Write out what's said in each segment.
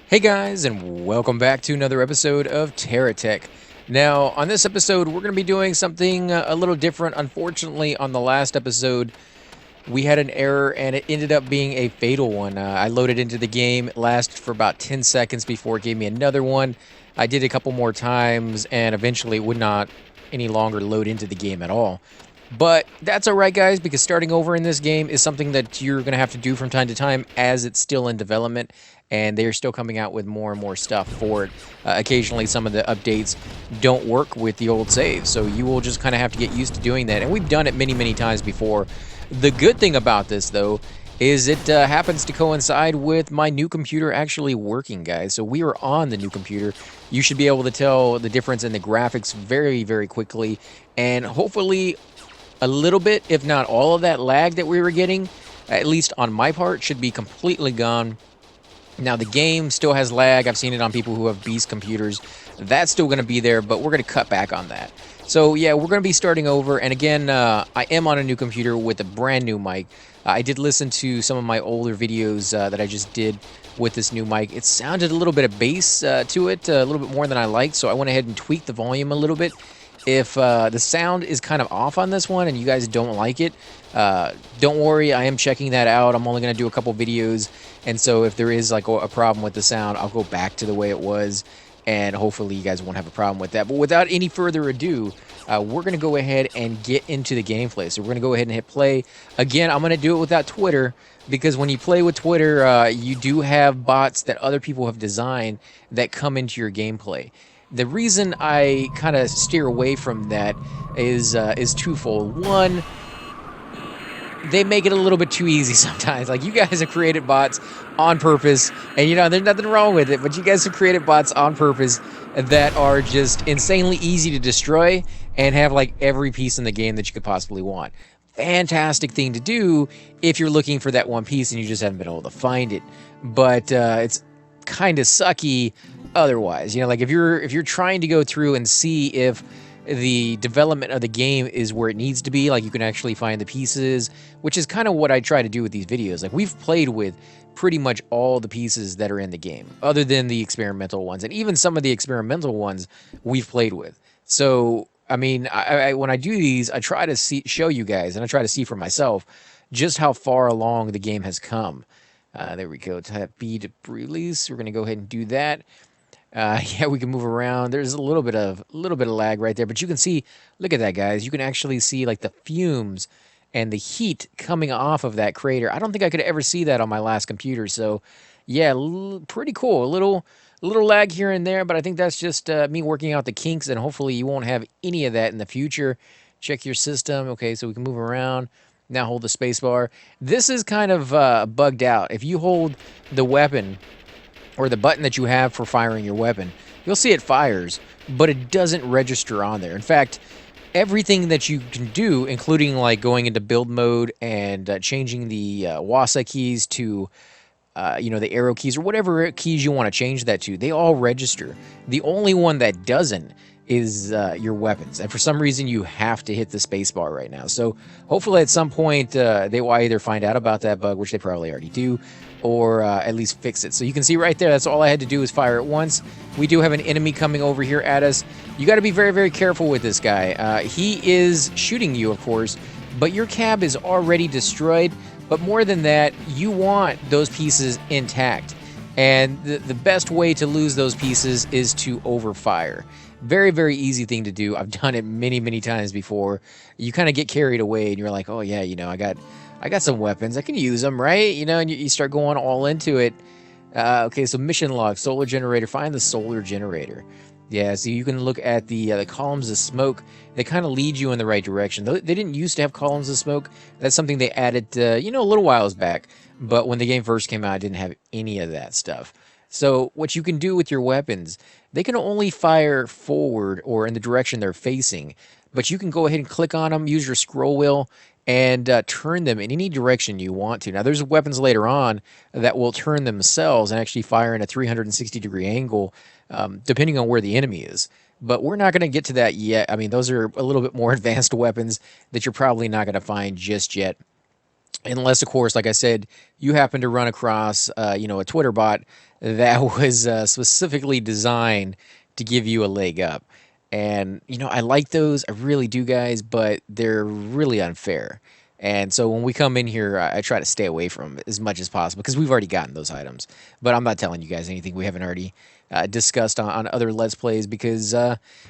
Hey guys, and welcome back to another episode of Terra Tech. Now, on this episode, we're going to be doing something a little different. Unfortunately, on the last episode, we had an error and it ended up being a fatal one. I loaded into the game, it lasted for about 10 seconds before it gave me another one. I did a couple more times, and eventually it would not any longer load into the game at all. But that's alright, guys, because starting over in this game is something that you're going to have to do from time to time as it's still in development, and they're still coming out with more and more stuff for it. Occasionally, some of the updates don't work with the old saves, so you will just kind of have to get used to doing that, and we've done it many, many times before. The good thing about this, though, is it happens to coincide with my new computer actually working, guys. So we are on the new computer. You should be able to tell the difference in the graphics very, very quickly, and hopefully a little bit, if not all of that lag that we were getting, at least on my part, should be completely gone. Now, the game still has lag. I've seen it on people who have beast computers. That's still going to be there, but we're going to cut back on that. So, yeah, we're going to be starting over. And again, I am on a new computer with a brand new mic. I did listen to some of my older videos that I just did with this new mic. It sounded a little bit of bass to it, a little bit more than I liked, so I went ahead and tweaked the volume a little bit. If the sound is kind of off on this one and you guys don't like it, don't worry, I am checking that out. I'm only going to do a couple videos, and so if there is like a problem with the sound, I'll go back to the way it was, and hopefully you guys won't have a problem with that. But without any further ado, we're going to go ahead and get into the gameplay. So we're going to go ahead and hit play. Again, I'm going to do it without Twitter, because when you play with Twitter, you do have bots that other people have designed that come into your gameplay. The reason I kind of steer away from that is twofold. One, they make it a little bit too easy sometimes. Like, you guys have created bots on purpose, and there's nothing wrong with it, but you guys have created bots on purpose that are just insanely easy to destroy and have like every piece in the game that you could possibly want. Fantastic thing to do if you're looking for that one piece and you just haven't been able to find it. But it's kind of sucky otherwise. Like if you're trying to go through and see if the development of the game is where it needs to be, like you can actually find the pieces, which is kind of what I try to do with these videos. Like, we've played with pretty much all the pieces that are in the game, other than the experimental ones, and even some of the experimental ones we've played with. So I mean, when I do these, I try to show you guys, and I try to see for myself just how far along the game has come. There we go. Tap B to release. We're going to go ahead and do that. Yeah, we can move around. There's a little bit of lag right there, but you can see, look at that, guys. You can actually see like the fumes and the heat coming off of that crater. I don't think I could ever see that on my last computer. So, yeah, pretty cool. A little lag here and there, but I think that's just me working out the kinks, and hopefully you won't have any of that in the future. Check your system. Okay, so we can move around. Now hold the space bar. This is kind of bugged out. If you hold the weapon, or the button that you have for firing your weapon, you'll see it fires, but it doesn't register on there. In fact, everything that you can do, including like going into build mode and changing the WASA keys to the arrow keys, or whatever keys you want to change that to, they all register. The only one that doesn't is your weapons, and for some reason you have to hit the space bar right now. So hopefully at some point they will either find out about that bug, which they probably already do, or at least fix it. So you can see right there, that's all I had to do is fire it once. We do have an enemy coming over here at us. You got to be very, very careful with this guy. He is shooting you, of course, but your cab is already destroyed. But more than that, you want those pieces intact. And the best way to lose those pieces is to overfire. Very, very easy thing to do. I've done it many, many times before. You kind of get carried away and you're like, oh yeah, I got some weapons. I can use them, right? And you start going all into it. Okay, so mission log, solar generator. Find the solar generator. Yeah, so you can look at the columns of smoke. They kind of lead you in the right direction. They didn't used to have columns of smoke. That's something they added, a little whiles back. But when the game first came out, it didn't have any of that stuff. So what you can do with your weapons, they can only fire forward or in the direction they're facing. But you can go ahead and click on them, use your scroll wheel, and turn them in any direction you want to. Now, there's weapons later on that will turn themselves and actually fire in a 360-degree angle, depending on where the enemy is. But we're not going to get to that yet. I mean, those are a little bit more advanced weapons that you're probably not going to find just yet. Unless, of course, like I said, you happen to run across, a Twitter bot that was specifically designed to give you a leg up. And, I like those. I really do, guys, but they're really unfair. And so when we come in here, I try to stay away from 'em as much as possible because we've already gotten those items. But I'm not telling you guys anything we haven't already discussed on other Let's Plays because,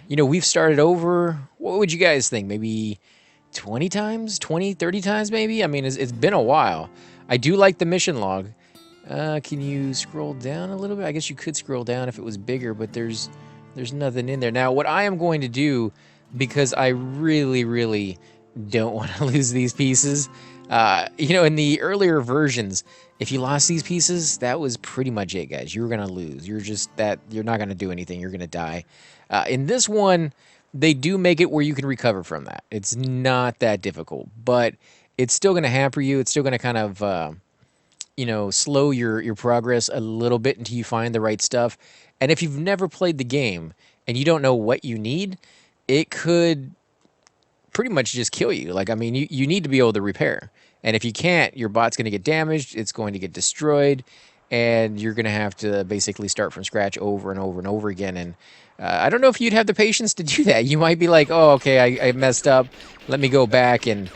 we've started over. What would you guys think? Maybe 20 times, 20, 30 times maybe. I mean, it's been a while. I do like the mission log. Can you scroll down a little bit? I guess you could scroll down if it was bigger, but there's nothing in there. Now, what I am going to do, because I really, really don't want to lose these pieces, in the earlier versions, if you lost these pieces, that was pretty much it, guys. You were going to lose. You're not going to do anything. You're going to die. In this one, they do make it where you can recover from that. It's not that difficult, but it's still going to hamper you. It's still going to kind of, slow your progress a little bit until you find the right stuff. And if you've never played the game and you don't know what you need, it could pretty much just kill you. Like, I mean, you need to be able to repair. And if you can't, your bot's going to get damaged, it's going to get destroyed, and you're going to have to basically start from scratch over and over and over again. And I don't know if you'd have the patience to do that. You might be like, oh, okay, I messed up. Let me go back and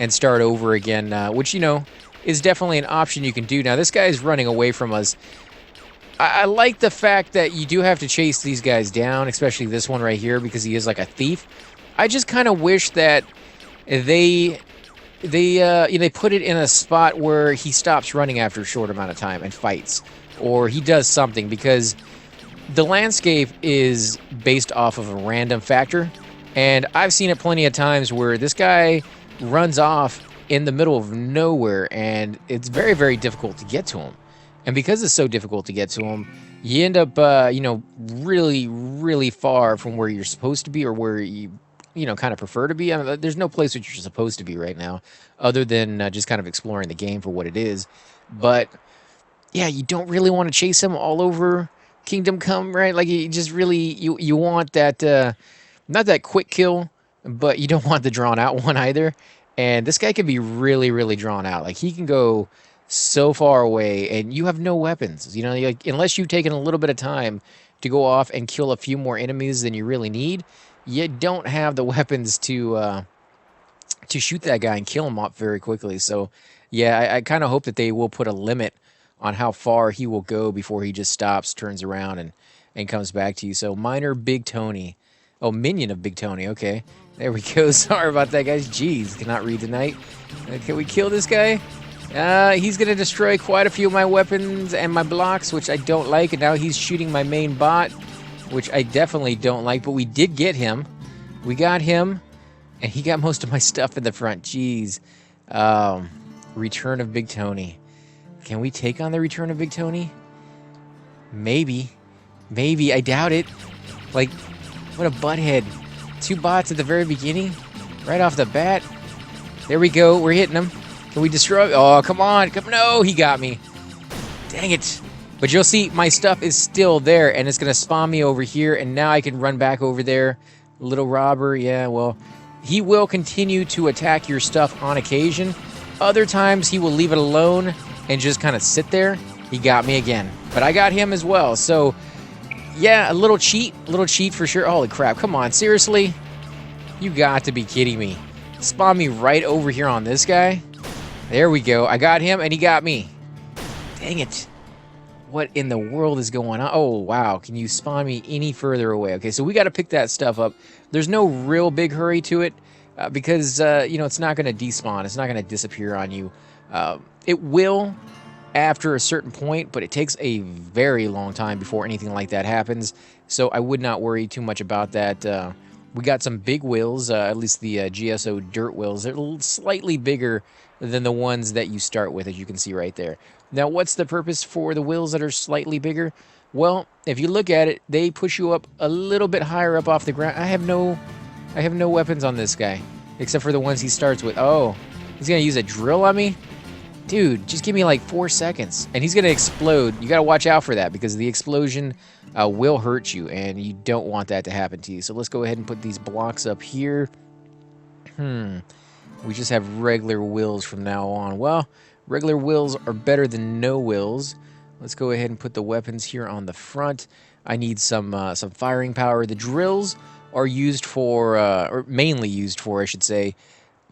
start over again, which, is definitely an option you can do. Now, this guy is running away from us. I like the fact that you do have to chase these guys down, especially this one right here, because he is like a thief. I just kind of wish that they put it in a spot where he stops running after a short amount of time and fights, or he does something, because the landscape is based off of a random factor, and I've seen it plenty of times where this guy runs off in the middle of nowhere, and it's very, very difficult to get to him. And because it's so difficult to get to him, you end up, really, really far from where you're supposed to be, or where you kind of prefer to be. I mean, there's no place which you're supposed to be right now, other than just kind of exploring the game for what it is. But yeah, you don't really want to chase him all over Kingdom Come, right? Like, you just really you want that not that quick kill, but you don't want the drawn out one either. And this guy can be really, really drawn out. Like, he can go so far away, and you have no weapons. Like, unless you've taken a little bit of time to go off and kill a few more enemies than you really need, you don't have the weapons to shoot that guy and kill him off very quickly. So, yeah, I kind of hope that they will put a limit on how far he will go before he just stops, turns around, and comes back to you. So, Minor Big Tony. Oh, minion of Big Tony. Okay, there we go. Sorry about that, guys. Jeez, cannot read tonight. Can we kill this guy? He's going to destroy quite a few of my weapons and my blocks, which I don't like. And now he's shooting my main bot, which I definitely don't like. But we did get him. We got him. And he got most of my stuff in the front. Jeez. Return of Big Tony. Can we take on the Return of Big Tony? Maybe. Maybe. I doubt it. Like, what a butthead. 2 bots at the very beginning. Right off the bat. There we go. We're hitting him. Can we destroy? Oh, come on. No, he got me. Dang it. But you'll see my stuff is still there, and it's going to spawn me over here, and now I can run back over there. Little robber. Yeah, well, he will continue to attack your stuff on occasion. Other times, he will leave it alone and just kind of sit there. He got me again. But I got him as well. So, yeah, a little cheat for sure. Holy crap. Come on. Seriously? You got to be kidding me. Spawn me right over here on this guy. There we go. I got him, and he got me. Dang it. What in the world is going on? Oh, wow. Can you spawn me any further away? Okay, so we got to pick that stuff up. There's no real big hurry to it because, it's not going to despawn. It's not going to disappear on you. It will after a certain point, but it takes a very long time before anything like that happens. So I would not worry too much about that. We got some big wheels, at least the GSO dirt wheels. They're slightly bigger than the ones that you start with, as you can see right there. Now, what's the purpose for the wheels that are slightly bigger? Well, if you look at it, they push you up a little bit higher up off the ground. I have no weapons on this guy, except for the ones he starts with. Oh, he's going to use a drill on me? Dude, just give me like 4 seconds, and he's going to explode. You got to watch out for that, because the explosion will hurt you, and you don't want that to happen to you. So let's go ahead and put these blocks up here. We just have regular wheels from now on. Well, regular wheels are better than no wheels. Let's go ahead and put the weapons here on the front. I need some firing power. The drills are used for, or mainly used for, I should say,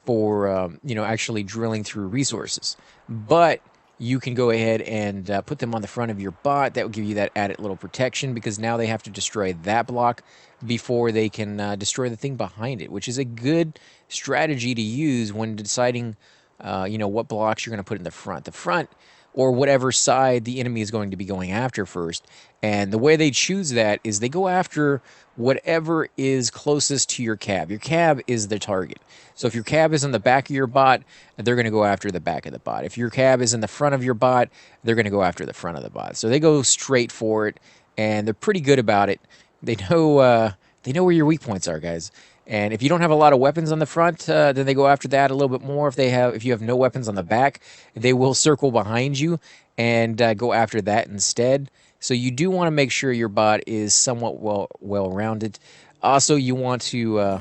for actually drilling through resources. But you can go ahead and put them on the front of your bot. That will give you that added little protection because now they have to destroy that block before they can destroy the thing behind it, which is a good strategy to use when deciding, what blocks you're going to put in the front. The front or whatever side the enemy is going to be going after first. And the way they choose that is they go after whatever is closest to your cab. Your cab is the target. So if your cab is in the back of your bot, they're going to go after the back of the bot. If your cab is in the front of your bot, they're going to go after the front of the bot. So they go straight for it, and they're pretty good about it. They know where your weak points are, guys. And if you don't have a lot of weapons on the front, then they go after that a little bit more. If you have no weapons on the back, they will circle behind you and go after that instead. So you do want to make sure your bot is somewhat well-rounded. Also, you want to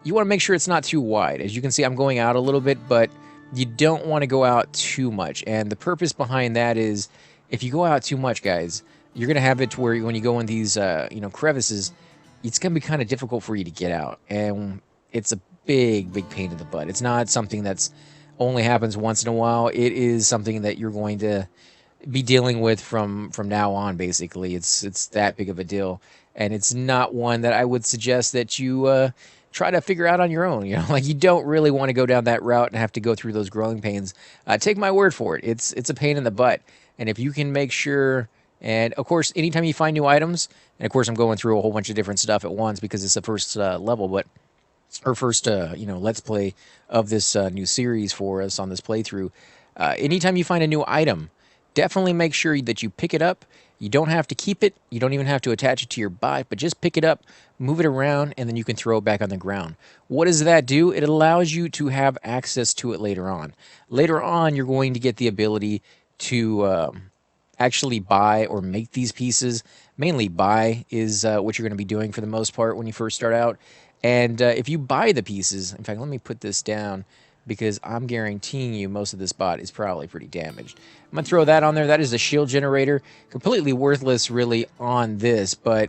make sure it's not too wide. As you can see, I'm going out a little bit, but you don't want to go out too much. And the purpose behind that is if you go out too much, guys, you're going to have it to where when you go in these crevices, it's going to be kind of difficult for you to get out. And it's a big pain in the butt. It's not something that's only happens once in a while. It is something that you're going to be dealing with from now on, basically. It's that big of a deal. And it's not one that I would suggest that you try to figure out on your own. Like you don't really want to go down that route and have to go through those growing pains. Take my word for it. It's a pain in the butt. And if you can make sure, and of course, anytime you find new items, and of course I'm going through a whole bunch of different stuff at once because it's the first level, but our first let's play of this new series for us on this playthrough. Anytime you find a new item, definitely make sure that you pick it up. You don't have to keep it. You don't even have to attach it to your bot, but just pick it up, move it around, and then you can throw it back on the ground. What does that do? It allows you to have access to it later on. Later on, you're going to get the ability to actually buy or make these pieces. Mainly buy is what you're going to be doing for the most part when you first start out. And if you buy the pieces, in fact, let me put this down because I'm guaranteeing you most of this bot is probably pretty damaged. I'm going to throw that on there. That is a shield generator. Completely worthless, really, on this, but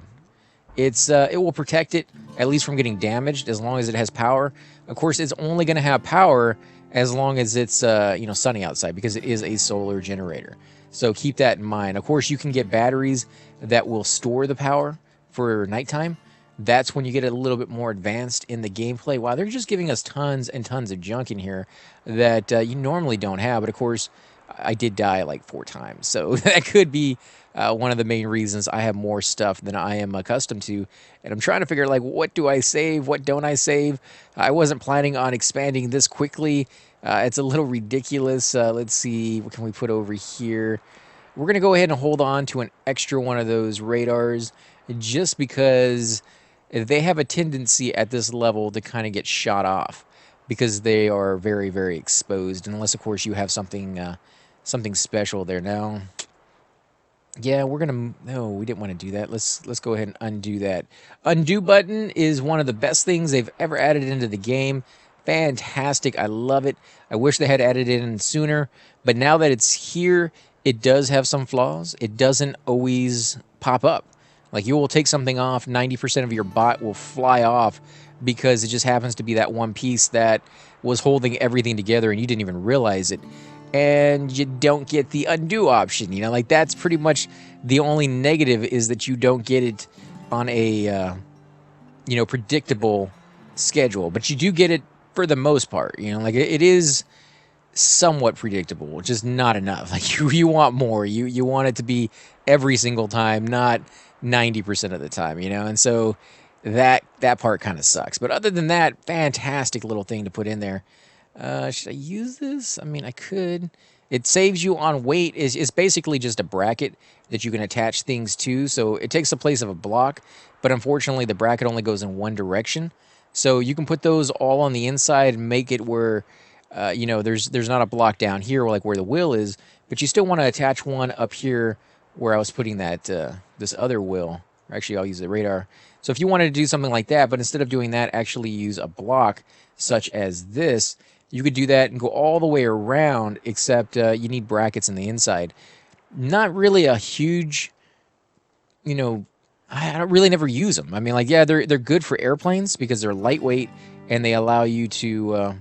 it will protect it, at least from getting damaged, as long as it has power. Of course, it's only going to have power as long as it's sunny outside, because it is a solar generator. So keep that in mind. Of course, you can get batteries that will store the power for nighttime. That's when you get a little bit more advanced in the gameplay. Wow, they're just giving us tons and tons of junk in here that you normally don't have. But of course, I did die like 4 times. So that could be one of the main reasons I have more stuff than I am accustomed to. And I'm trying to figure, like, what do I save? What don't I save? I wasn't planning on expanding this quickly. It's a little ridiculous. Let's see, what can we put over here? We're going to go ahead and hold on to an extra one of those radars just because they have a tendency at this level to kind of get shot off because they are very, very exposed, unless, of course, you have something special there. Now, yeah, no, we didn't want to do that. Let's go ahead and undo that. Undo button is one of the best things they've ever added into the game. Fantastic. I love it. I wish they had added it in sooner, but now that it's here, it does have some flaws. It doesn't always pop up. Like, you will take something off, 90% of your bot will fly off because it just happens to be that one piece that was holding everything together and you didn't even realize it. And you don't get the undo option. Like, that's pretty much the only negative, is that you don't get it on a, predictable schedule. But you do get it for the most part. Like, it is somewhat predictable, just not enough. Like, you want more. You want it to be every single time, not 90% of the time, and so that part kind of sucks. But other than that, fantastic little thing to put in there. Should I use this? I mean, I could. It saves you on weight. It's basically just a bracket that you can attach things to, so it takes the place of a block, but unfortunately the bracket only goes in one direction. So you can put those all on the inside and make it where there's not a block down here like where the wheel is, but you still want to attach one up here where I was putting that this other wheel. Or actually, I'll use the radar. So if you wanted to do something like that, but instead of doing that, actually use a block such as this, you could do that and go all the way around, except you need brackets in the inside. Not really a huge, you know, I don't really never use them. I mean, like, yeah, they're good for airplanes because they're lightweight and they allow you to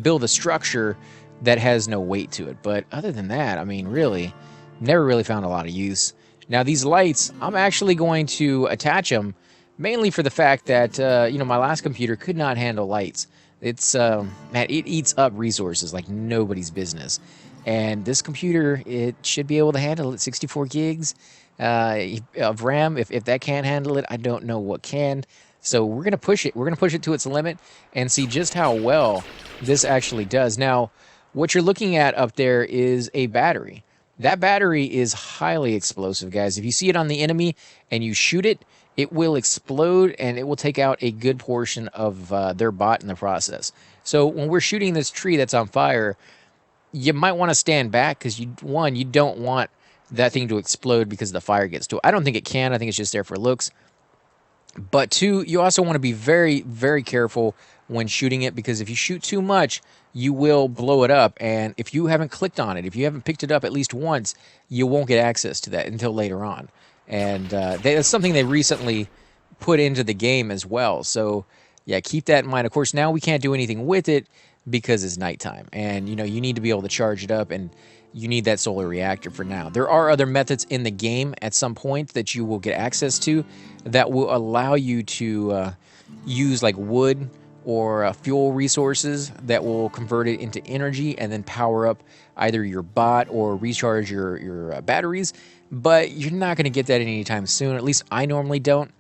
build a structure that has no weight to it. But other than that, I mean, really, never really found a lot of use. Now, these lights, I'm actually going to attach them mainly for the fact that, my last computer could not handle lights. It's, man, it eats up resources like nobody's business. And this computer, it should be able to handle it. 64 gigs of RAM. If that can't handle it, I don't know what can. So we're going to push it. We're going to push it to its limit and see just how well this actually does. Now, what you're looking at up there is a battery. That battery is highly explosive, guys. If you see it on the enemy and you shoot it, it will explode and it will take out a good portion of their bot in the process. So when we're shooting this tree that's on fire, you might want to stand back because, you don't want that thing to explode because the fire gets to it. I don't think it can. I think it's just there for looks. But two, you also want to be very, very careful when shooting it because if you shoot too much, you will blow it up. And if you haven't clicked on it, if you haven't picked it up at least once, you won't get access to that until later on. And that's something they recently put into the game as well. So, yeah, keep that in mind. Of course, now we can't do anything with it because it's nighttime. And, you need to be able to charge it up and you need that solar reactor for now. There are other methods in the game at some point that you will get access to that will allow you to use like wood or fuel resources that will convert it into energy and then power up either your bot or recharge your batteries. But you're not going to get that anytime soon. At least I normally don't.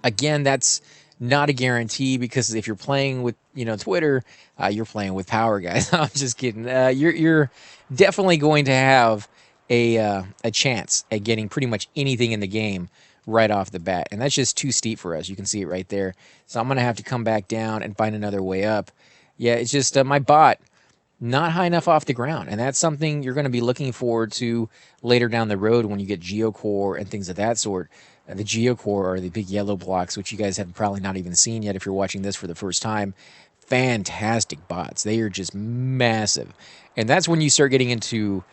Again, that's not a guarantee because if you're playing with Twitter, you're playing with power, guys. I'm just kidding. You're definitely going to have a chance at getting pretty much anything in the game right off the bat, and that's just too steep for us. You can see it right there. So I'm gonna have to come back down and find another way up. Yeah, it's just my bot not high enough off the ground, and that's something you're going to be looking forward to later down the road when you get geocore and things of that sort. The geocore are the big yellow blocks, which you guys have probably not even seen yet if you're watching this for the first time. Fantastic bots. They are just massive. And that's when you start getting into,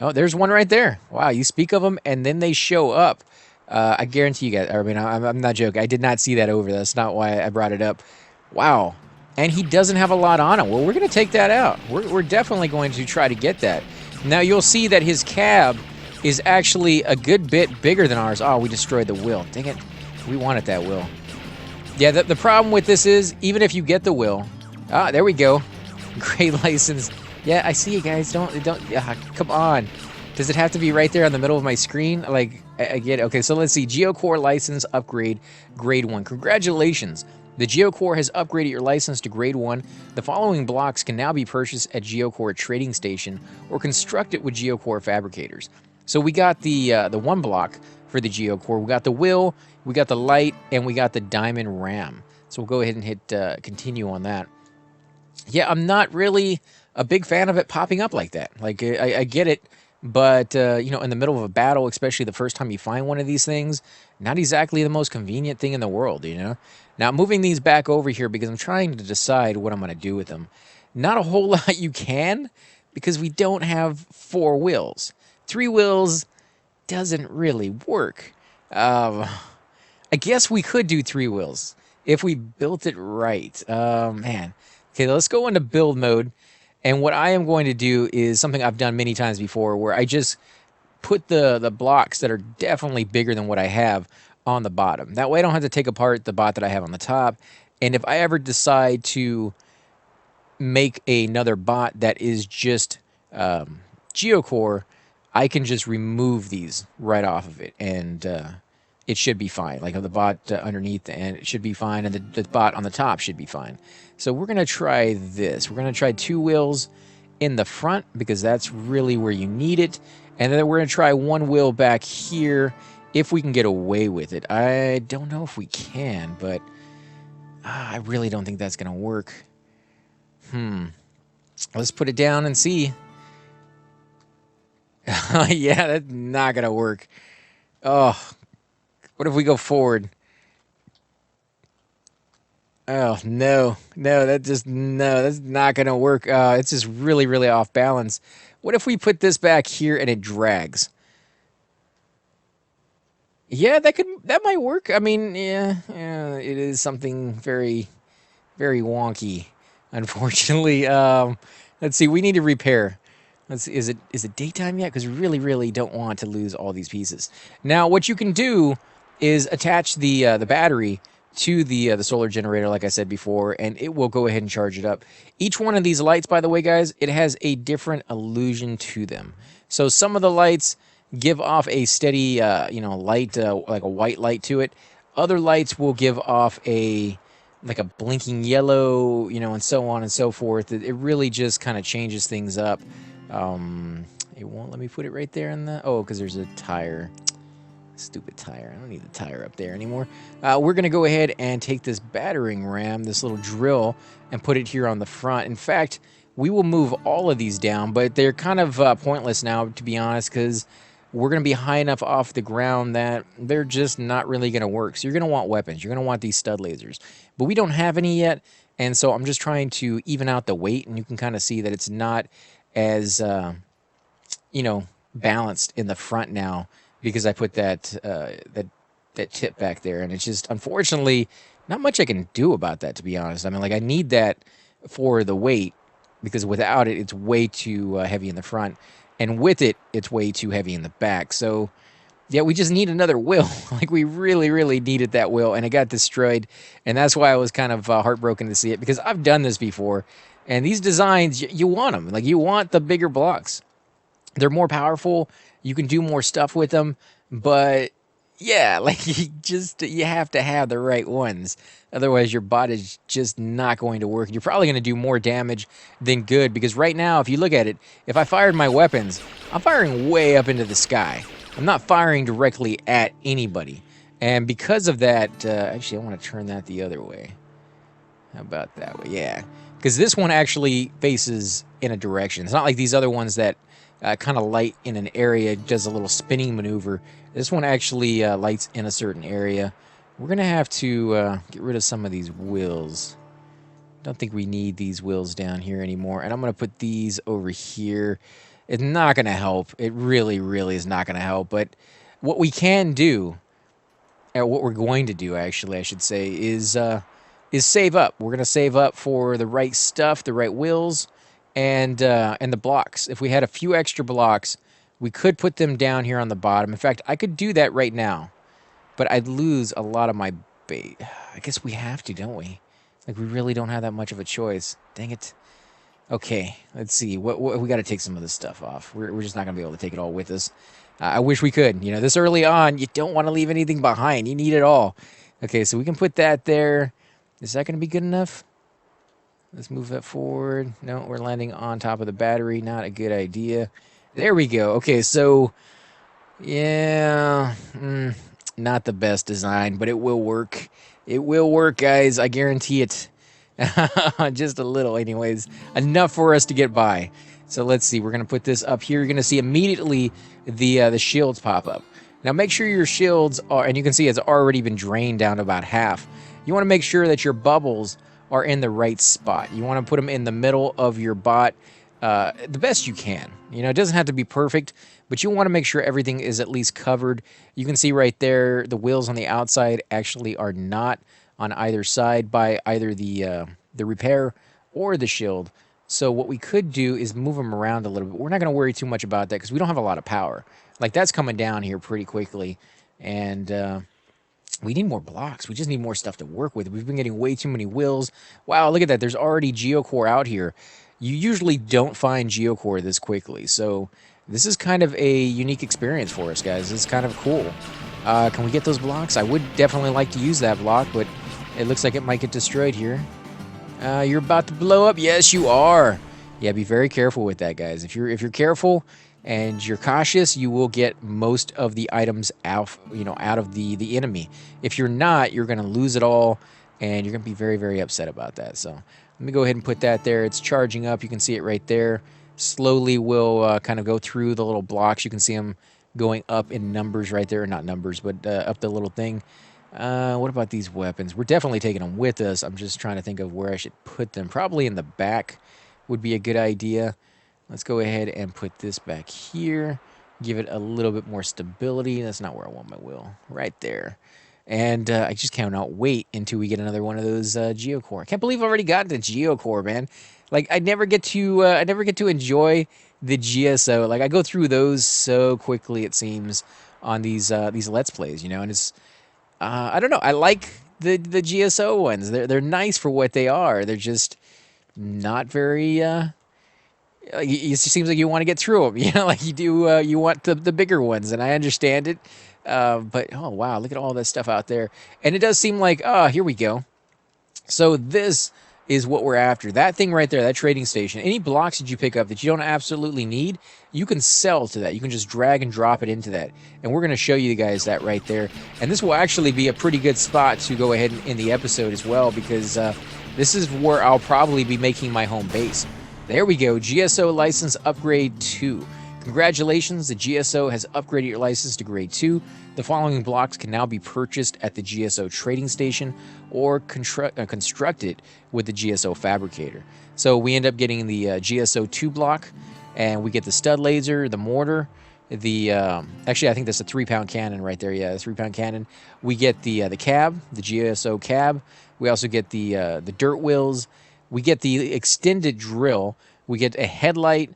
oh, there's one right there. Wow, you speak of them, and then they show up. I guarantee you guys, I mean, I'm not joking. I did not see that over. That's not why I brought it up. Wow. And he doesn't have a lot on him. Well, we're going to take that out. We're definitely going to try to get that. Now, you'll see that his cab is actually a good bit bigger than ours. Oh, we destroyed the wheel. Dang it. We wanted that wheel. Yeah, the problem with this is, even if you get the wheel... Ah, there we go. Great license. Yeah, I see you guys. Don't. Come on. Does it have to be right there on the middle of my screen? Like, I get it. Okay, so let's see. Geocore license upgrade, grade 1. Congratulations. The Geocore has upgraded your license to grade 1. The following blocks can now be purchased at Geocore Trading Station or constructed with Geocore fabricators. So we got the one block for the Geocore. We got the wheel, we got the light, and we got the diamond ram. So we'll go ahead and hit continue on that. Yeah, I'm not really a big fan of it popping up like that. Like, I get it, but, in the middle of a battle, especially the first time you find one of these things, not exactly the most convenient thing in the world, Now, moving these back over here because I'm trying to decide what I'm going to do with them. Not a whole lot you can because we don't have 4 wheels. 3 wheels doesn't really work. I guess we could do 3 wheels if we built it right. Man. Okay, let's go into build mode. And what I am going to do is something I've done many times before where I just put the blocks that are definitely bigger than what I have on the bottom. That way I don't have to take apart the bot that I have on the top. And if I ever decide to make another bot that is just Geocore, I can just remove these right off of it. And it should be fine. Like the bot underneath, and it should be fine. And the bot on the top should be fine. So we're going to try this. We're going to try 2 wheels in the front because that's really where you need it. And then we're going to try 1 wheel back here if we can get away with it. I don't know if we can, but I really don't think that's going to work. Let's put it down and see. Yeah, that's not going to work. Oh, What if we go forward? Oh no, no, that's not gonna work. It's just really, really off balance. What if we put this back here and it drags? Yeah, that might work. I mean, yeah, it is something very, very wonky. Unfortunately, let's see. We need to repair. Let's see, is it daytime yet? Because we really, really don't want to lose all these pieces. Now, what you can do is attach the battery to the solar generator, like I said before, and it will go ahead and charge it up. Each one of these lights, by the way, guys, it has a different illusion to them. So some of the lights give off a steady, light, like a white light to it. Other lights will give off a like a blinking yellow, and so on and so forth. It really just kind of changes things up. It won't let me put it right there in the... Oh, because there's a tire. Stupid tire. I don't need the tire up there anymore. We're going to go ahead and take this battering ram, this little drill, and put it here on the front. In fact, we will move all of these down, but they're kind of pointless now, to be honest, because we're going to be high enough off the ground that they're just not really going to work. So you're going to want weapons. You're going to want these stud lasers. But we don't have any yet, and so I'm just trying to even out the weight, and you can kind of see that it's not as, balanced in the front now because I put that tip back there, and it's just, unfortunately, not much I can do about that, to be honest. I mean, like, I need that for the weight, because without it, it's way too heavy in the front. And with it, it's way too heavy in the back. So, yeah, we just need another wheel. Like, we really, really needed that wheel, and it got destroyed. And that's why I was kind of heartbroken to see it, because I've done this before. And these designs, you want them. Like, you want the bigger blocks. They're more powerful. You can do more stuff with them. But, yeah, like, you have to have the right ones. Otherwise, your bot is just not going to work. You're probably going to do more damage than good, because right now, if you look at it, if I fired my weapons, I'm firing way up into the sky. I'm not firing directly at anybody. And because of that, actually, I want to turn that the other way. How about that way? Yeah. Because this one actually faces in a direction. It's not like these other ones that kind of light in an area, does a little spinning maneuver. This one actually lights in a certain area. We're going to have to get rid of some of these wheels. Don't think we need these wheels down here anymore. And I'm going to put these over here. It's not going to help. It really, really is not going to help. But what we can do, or what we're going to do, actually, I should say, is save up. We're going to save up for the right stuff, the right wheels, and the blocks. If we had a few extra blocks, we could put them down here on the bottom. In fact, I could do that right now, but I'd lose a lot of my bait. I guess we have to, don't we? Like, we really don't have that much of a choice. Dang it. Okay, let's see. What we got to take some of this stuff off. We're just not going to be able to take it all with us. I wish we could. This early on, you don't want to leave anything behind. You need it all. Okay, so we can put that there. Is that going to be good enough? Let's move that forward. No, we're landing on top of the battery. Not a good idea. There we go. Okay, so, yeah, not the best design, but it will work. It will work, guys. I guarantee it. Just a little, anyways. Enough for us to get by. So let's see. We're going to put this up here. You're going to see immediately the shields pop up. Now, make sure your shields are, and you can see it's already been drained down to about half. You want to make sure that your bubbles are in the right spot. You want to put them in the middle of your bot the best you can. It doesn't have to be perfect, but you want to make sure everything is at least covered. You can see right there, the wheels on the outside actually are not on either side by either the repair or the shield. So what we could do is move them around a little bit. We're not going to worry too much about that because we don't have a lot of power. Like, that's coming down here pretty quickly, and we need more blocks. We just need more stuff to work with. We've been getting way too many wheels. Wow, look at that. There's already geocore out here. You usually don't find geocore this quickly, so this is kind of a unique experience for us, guys. It's kind of cool. Can we get those blocks? I would definitely like to use that block, but it looks like it might get destroyed here. You're about to blow up. Yes, you are. Yeah, be very careful with that, guys. If you're careful and you're cautious, you will get most of the items out of the enemy. If you're not, you're going to lose it all, and you're going to be very, very upset about that. So let me go ahead and put that there. It's charging up. You can see it right there. Slowly we'll kind of go through the little blocks. You can see them going up in numbers right there. Not numbers, but up the little thing. What about these weapons? We're definitely taking them with us. I'm just trying to think of where I should put them. Probably in the back would be a good idea. Let's go ahead and put this back here. Give it a little bit more stability. That's not where I want my wheel. Right there. And I just cannot wait until we get another one of those geocore. I can't believe I've already gotten the geocore, man. Like I never get to enjoy the GSO. Like I go through those so quickly, it seems, on these Let's Plays, and it's I don't know. I like the GSO ones. They're nice for what they are. They're just not very. It seems like you want to get through them, like you do. You want the bigger ones, and I understand it. But oh wow, look at all that stuff out there, and it does seem like here we go. So this is what we're after. That thing right there, that trading station. Any blocks that you pick up that you don't absolutely need, you can sell to that. You can just drag and drop it into that. And we're going to show you guys that right there. And this will actually be a pretty good spot to go ahead and end the episode as well, because this is where I'll probably be making my home base. There we go, GSO license upgrade 2. Congratulations, the GSO has upgraded your license to grade 2. The following blocks can now be purchased at the GSO trading station or constructed with the GSO fabricator. So we end up getting the GSO 2 block, and we get the stud laser, the mortar, the actually I think that's a 3-pound cannon right there. Yeah, the 3-pound cannon. We get the cab, the GSO cab. We also get the dirt wheels. We get the extended drill. We get a headlight.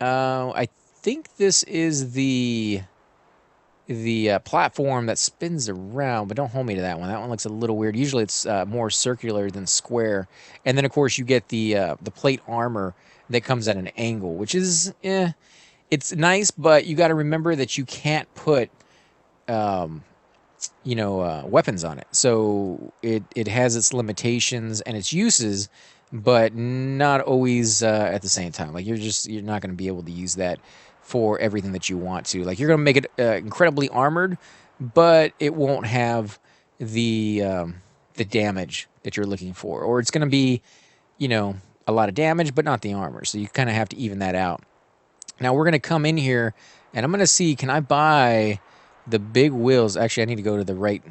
I think this is the platform that spins around, but don't hold me to that one. That one looks a little weird. Usually it's more circular than square. And then of course you get the plate armor that comes at an angle, which is it's nice, but you got to remember that you can't put weapons on it. So it has its limitations and its uses, but not always at the same time. Like you're not going to be able to use that for everything that you want to. Like you're going to make it incredibly armored, but it won't have the damage that you're looking for, or it's going to be, a lot of damage, but not the armor. So you kind of have to even that out. Now we're going to come in here, and I'm going to see, can I buy the big wheels? Actually, I need to go to the right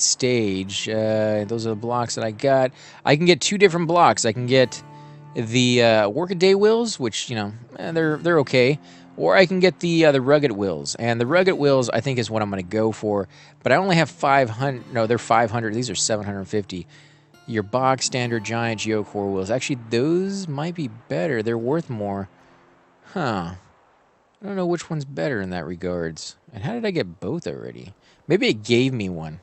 stage. Those are the blocks that I got. I can get 2 different blocks. I can get the workaday wheels, which they're okay, or I can get the rugged wheels. And the rugged wheels I think is what I'm going to go for. But I only have 500. No, they're 500. These are 750. Your box standard giant geocore wheels. Actually, those might be better. They're worth more. Huh. I don't know which one's better in that regards. And how did I get both already? Maybe it gave me one.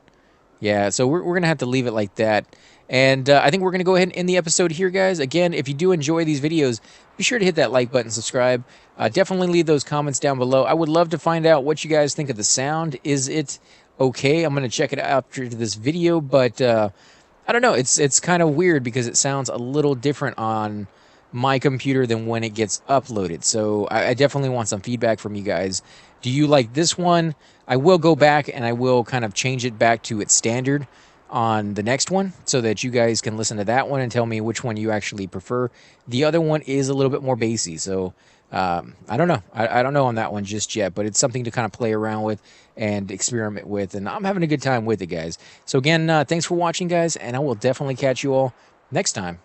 Yeah, so we're going to have to leave it like that. And I think we're going to go ahead and end the episode here, guys. Again, if you do enjoy these videos, be sure to hit that like button, subscribe. Definitely leave those comments down below. I would love to find out what you guys think of the sound. Is it okay? I'm going to check it out after this video, but I don't know. It's kind of weird because it sounds a little different on my computer than when it gets uploaded. So I definitely want some feedback from you guys. Do you like this one? I will go back and I will kind of change it back to its standard on the next one so that you guys can listen to that one and tell me which one you actually prefer. The other one is a little bit more bassy, so I don't know. I don't know on that one just yet, but it's something to kind of play around with and experiment with, and I'm having a good time with it, guys. So again, thanks for watching, guys, and I will definitely catch you all next time.